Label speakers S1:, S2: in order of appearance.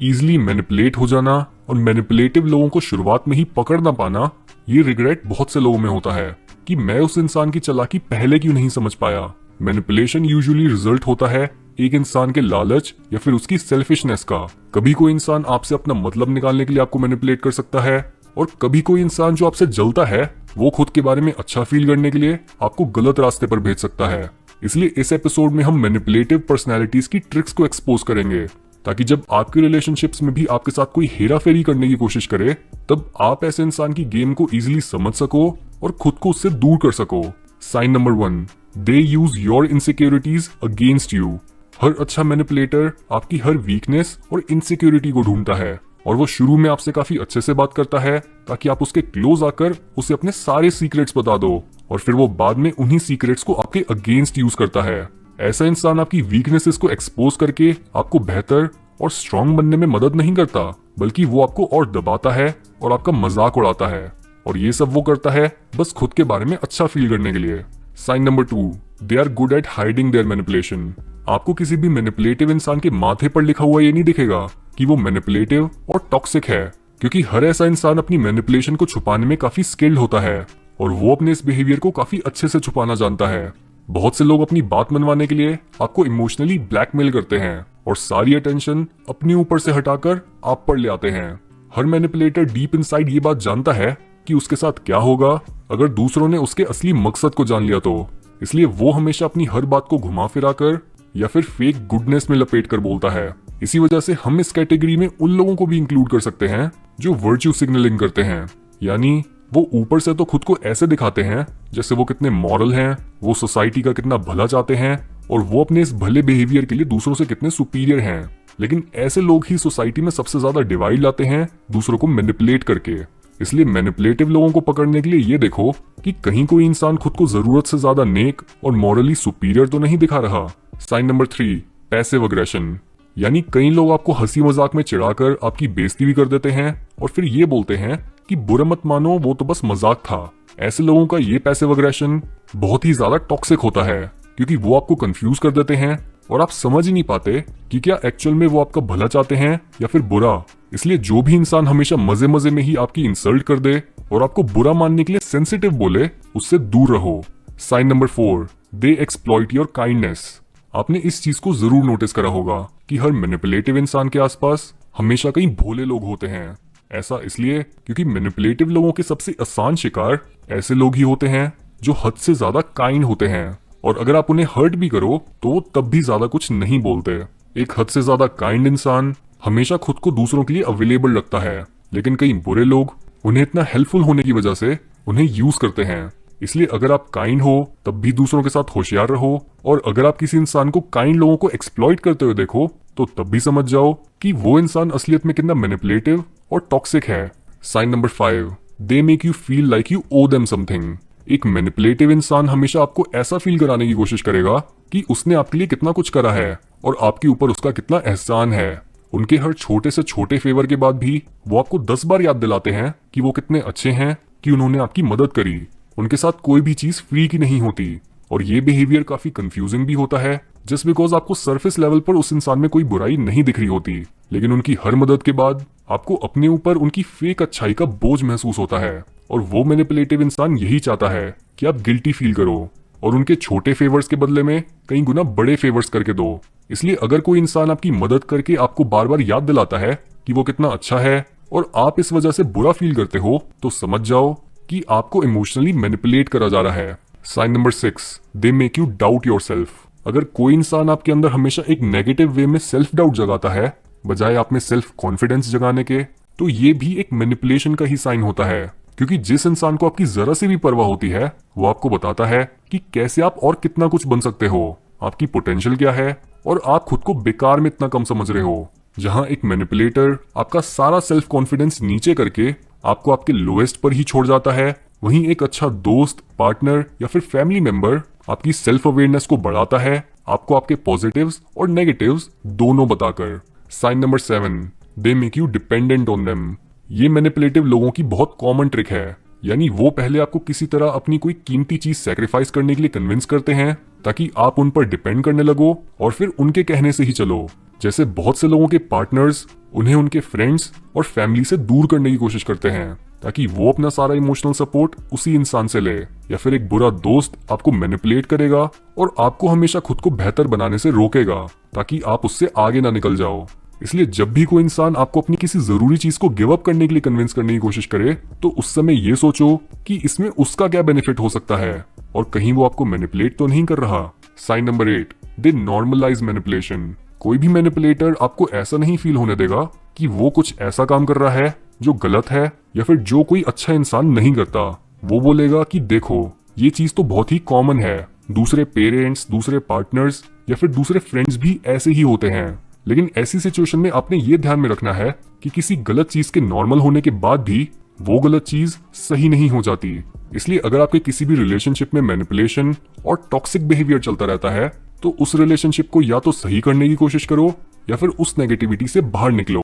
S1: Easily manipulate हो जाना और मैनिपुलेटिव लोगों को शुरुआत में ही पकड़ ना पाना, ये रिग्रेट बहुत से लोगों में होता है कि मैं उस इंसान की चालाकी पहले क्यों नहीं समझ पाया। मैनिपुलेशन यूजुअली रिजल्ट होता है एक इंसान के लालच या फिर उसकी सेल्फिशनेस का। कभी कोई इंसान आपसे अपना मतलब निकालने के लिए आपको मैनिपुलेट कर सकता है, और कभी कोई इंसान जो आपसे जलता है वो खुद के बारे में अच्छा फील करने के लिए आपको गलत रास्ते पर भेज सकता है। इसलिए इस एपिसोड में हम मैनिपुलेटिव पर्सनैलिटीज की ट्रिक्स को एक्सपोज करेंगे, ताकि जब आपके रिलेशनशिप्स में भी आपके साथ कोई हेरा फेरी करने की कोशिश करे तब आप ऐसे इंसान की गेम को इजीली समझ सको और खुद को उससे दूर कर सको। Sign number 1, they use your insecurities against you. हर अच्छा मैनिपुलेटर आपकी हर वीकनेस और इनसिक्योरिटी को ढूंढता है, और वो शुरू में आपसे काफी अच्छे से बात करता है ताकि आप उसके क्लोज आकर उसे अपने सारे सीक्रेट्स बता दो, और फिर वो बाद में उन्हीं सीक्रेट्स को आपके अगेंस्ट यूज करता है। ऐसा इंसान आपकी वीकनेसेस को एक्सपोज करके आपको बेहतर और स्ट्रांग बनने में मदद नहीं करता, बल्कि वो आपको और दबाता है और आपका मजाक उड़ाता है, और ये सब वो करता है बस खुद के बारे में अच्छा फील करने के लिए। Sign number 2, they are good at hiding their manipulation. आपको किसी भी मैनिपुलेटिव इंसान के माथे पर लिखा हुआ ये नहीं दिखेगा कि वो मैनिपुलेटिव और टॉक्सिक है, क्योंकि हर ऐसा इंसान अपनी मैनिपुलेशन को छुपाने में काफी स्किल्ड होता है, और वो अपने इस बिहेवियर को काफी अच्छे से छुपाना जानता है। बहुत से लोग अपनी बात मनवाने के लिए आपको इमोशनली ब्लैकमेल करते हैं और सारी अटेंशन अपने ऊपर से हटाकर आप पर ले आते हैं। हर मैनिपुलेटर डीप इनसाइड ये बात जानता है कि उसके साथ क्या होगा अगर दूसरों ने उसके असली मकसद को जान लिया तो, इसलिए वो हमेशा अपनी हर बात को घुमा फिरा कर या फिर फेक गुडनेस में लपेट कर बोलता है। इसी वजह से हम इस कैटेगरी में उन लोगों को भी इंक्लूड कर सकते हैं जो वर्च्यू सिग्नलिंग करते हैं, यानी वो ऊपर से तो खुद को ऐसे दिखाते हैं जैसे वो कितने मॉरल हैं, वो सोसाइटी का कितना भला चाहते हैं, और वो अपने इस भले बिहेवियर के लिए दूसरों से कितने सुपीरियर हैं। लेकिन ऐसे लोग ही सोसाइटी में सबसे ज्यादा डिवाइड लाते हैं दूसरों को मैनिपुलेट करके। इसलिए मैनिपुलेटिव लोगों को पकड़ने के लिए ये देखो कि कहीं कोई इंसान खुद को जरूरत से ज्यादा नेक और मॉरली सुपीरियर तो नहीं दिखा रहा। Sign number 3, passive aggression. यानी कई लोग आपको हंसी मजाक में चिढ़ाकर आपकी बेइज्जती भी कर देते हैं और फिर ये बोलते हैं कि बुरा मत मानो, वो तो बस मजाक था। ऐसे लोगों का ये पैसिव अग्रेशन बहुत ही ज्यादा टॉक्सिक होता है, क्योंकि वो आपको कंफ्यूज कर देते हैं और आप समझ ही नहीं पाते कि क्या एक्चुअल में वो आपका भला चाहते हैं या फिर बुरा। इसलिए जो भी इंसान हमेशा मजे मजे में ही आपकी इंसल्ट कर दे और आपको बुरा मानने के लिए सेंसिटिव बोले, उससे दूर रहो। Sign number 4, they exploit your kindness. आपने इस चीज को जरूर नोटिस करा होगा कि हर मैनिपुलेटिव इंसान के आसपास हमेशा कई भोले लोग होते हैं। ऐसा इसलिए क्योंकि मैनिपुलेटिव लोगों के सबसे आसान शिकार ऐसे लोग ही होते हैं जो हद से ज्यादा काइंड होते हैं, और अगर आप उन्हें हर्ट भी करो तो वो तब भी ज्यादा कुछ नहीं बोलते। एक हद से ज्यादा काइंड इंसान हमेशा खुद को दूसरों के लिए अवेलेबल रखता है, लेकिन कई बुरे लोग उन्हें इतना हेल्पफुल होने की वजह से उन्हें यूज करते हैं। इसलिए अगर आप काइंड हो तब भी दूसरों के साथ होशियार रहो, और अगर आप किसी इंसान को काइंड लोगों को एक्सप्लॉइट करते हुए देखो तो तब भी समझ जाओ कि वो इंसान असलियत में कितना मैनिपुलेटिव और टॉक्सिक है। Sign number 5, they make you feel like you owe them something. एक मैनिपुलेटिव इंसान हमेशा आपको ऐसा फील कराने की कोशिश करेगा कि उसने आपके लिए कितना कुछ करा है और आपके ऊपर उसका कितना एहसान है। उनके हर छोटे से छोटे फेवर के बाद भी वो आपको 10 बार याद दिलाते हैं कि वो कितने अच्छे हैं कि उन्होंने आपकी मदद करी। उनके साथ कोई भी चीज फ्री की नहीं होती, और ये बिहेवियर काफी कंफ्यूजिंग भी होता है, जस्ट बिकॉज आपको सरफेस लेवल पर उस इंसान में कोई बुराई नहीं दिख रही होती, लेकिन उनकी हर मदद के बाद आपको अपने ऊपर उनकी फेक अच्छाई का बोझ महसूस होता है। और वो मैनिपुलेटिव इंसान यही चाहता है कि आप गिल्टी फील करो और उनके छोटे फेवर्स के बदले में कई गुना बड़े फेवर्स करके दो। इसलिए अगर कोई इंसान आपकी मदद करके आपको बार बार याद दिलाता है कि वो कितना अच्छा है और आप इस वजह से बुरा फील करते हो, तो समझ जाओ कि आपको इमोशनली मैनिपुलेट करा जा रहा है। Sign number 6, they make you doubt yourself. अगर कोई इंसान आपके अंदर हमेशा एक नेगेटिव वे में सेल्फ डाउट जगाता है बजाय आप में सेल्फ कॉन्फिडेंस जगाने के, तो ये भी एक मैनिपुलेशन का ही साइन होता है, क्योंकि जिस इंसान को आपकी जरा से भी परवाह होती है वो आपको बताता है कि कैसे आप और कितना कुछ बन सकते हो, आपकी पोटेंशियल क्या है, और आप खुद को बेकार में इतना कम समझ रहे हो। जहां एक मैनिपुलेटर आपका सारा सेल्फ कॉन्फिडेंस नीचे करके आपको आपके लोएस्ट पर ही छोड़ जाता है, वहीं एक अच्छा दोस्त, पार्टनर या फिर फैमिली मेंबर आपकी सेल्फ अवेयरनेस को बढ़ाता है, आपको आपके पॉजिटिव्स और नेगेटिव्स दोनों बताकर। Sign number 7, they make you dependent on them. ये मैनिपुलेटिव लोगों की बहुत कॉमन ट्रिक है, यानी वो पहले आपको किसी तरह अपनी कोई कीमती चीज सैक्रिफाइस करने के लिए कन्विंस करते हैं ताकि आप उन पर डिपेंड करने लगो और फिर उनके कहने से ही चलो, जैसे बहुत से लोगों के पार्टनर्स उन्हें उनके फ्रेंड्स और फैमिली से दूर करने की कोशिश करते हैं ताकि वो अपना सारा इमोशनल सपोर्ट उसी इंसान से ले, या फिर एक बुरा दोस्त आपको मैनिपुलेट करेगा और आपको हमेशा खुद को बेहतर बनाने से रोकेगा ताकि आप उससे आगे ना निकल जाओ। इसलिए जब भी कोई इंसान आपको अपनी किसी जरूरी चीज को गिव अप करने के लिए कन्विंस करने की कोशिश करे तो उस समय ये सोचो कि इसमें उसका क्या बेनिफिट हो सकता है और कहीं वो आपको मैनिपुलेट तो नहीं कर रहा। साइन नंबर 8, दे नॉर्मलाइज मैनिपुलेशन। कोई भी मैनिपुलेटर आपको ऐसा नहीं फील होने देगा कि वो कुछ ऐसा काम कर रहा है जो गलत है या फिर जो कोई अच्छा इंसान नहीं करता। वो बोलेगा कि देखो ये चीज तो बहुत ही कॉमन है, दूसरे पेरेंट्स, दूसरे पार्टनर्स या फिर दूसरे फ्रेंड्स भी ऐसे ही होते हैं। लेकिन ऐसी सिचुएशन में आपने ये ध्यान में रखना है कि किसी गलत चीज के नॉर्मल होने के बाद भी वो गलत चीज सही नहीं हो जाती। इसलिए अगर आपके किसी भी रिलेशनशिप में मैनिपुलेशन और टॉक्सिक बिहेवियर चलता रहता है तो उस रिलेशनशिप को या तो सही करने की कोशिश करो या फिर उस नेगेटिविटी से बाहर निकलो।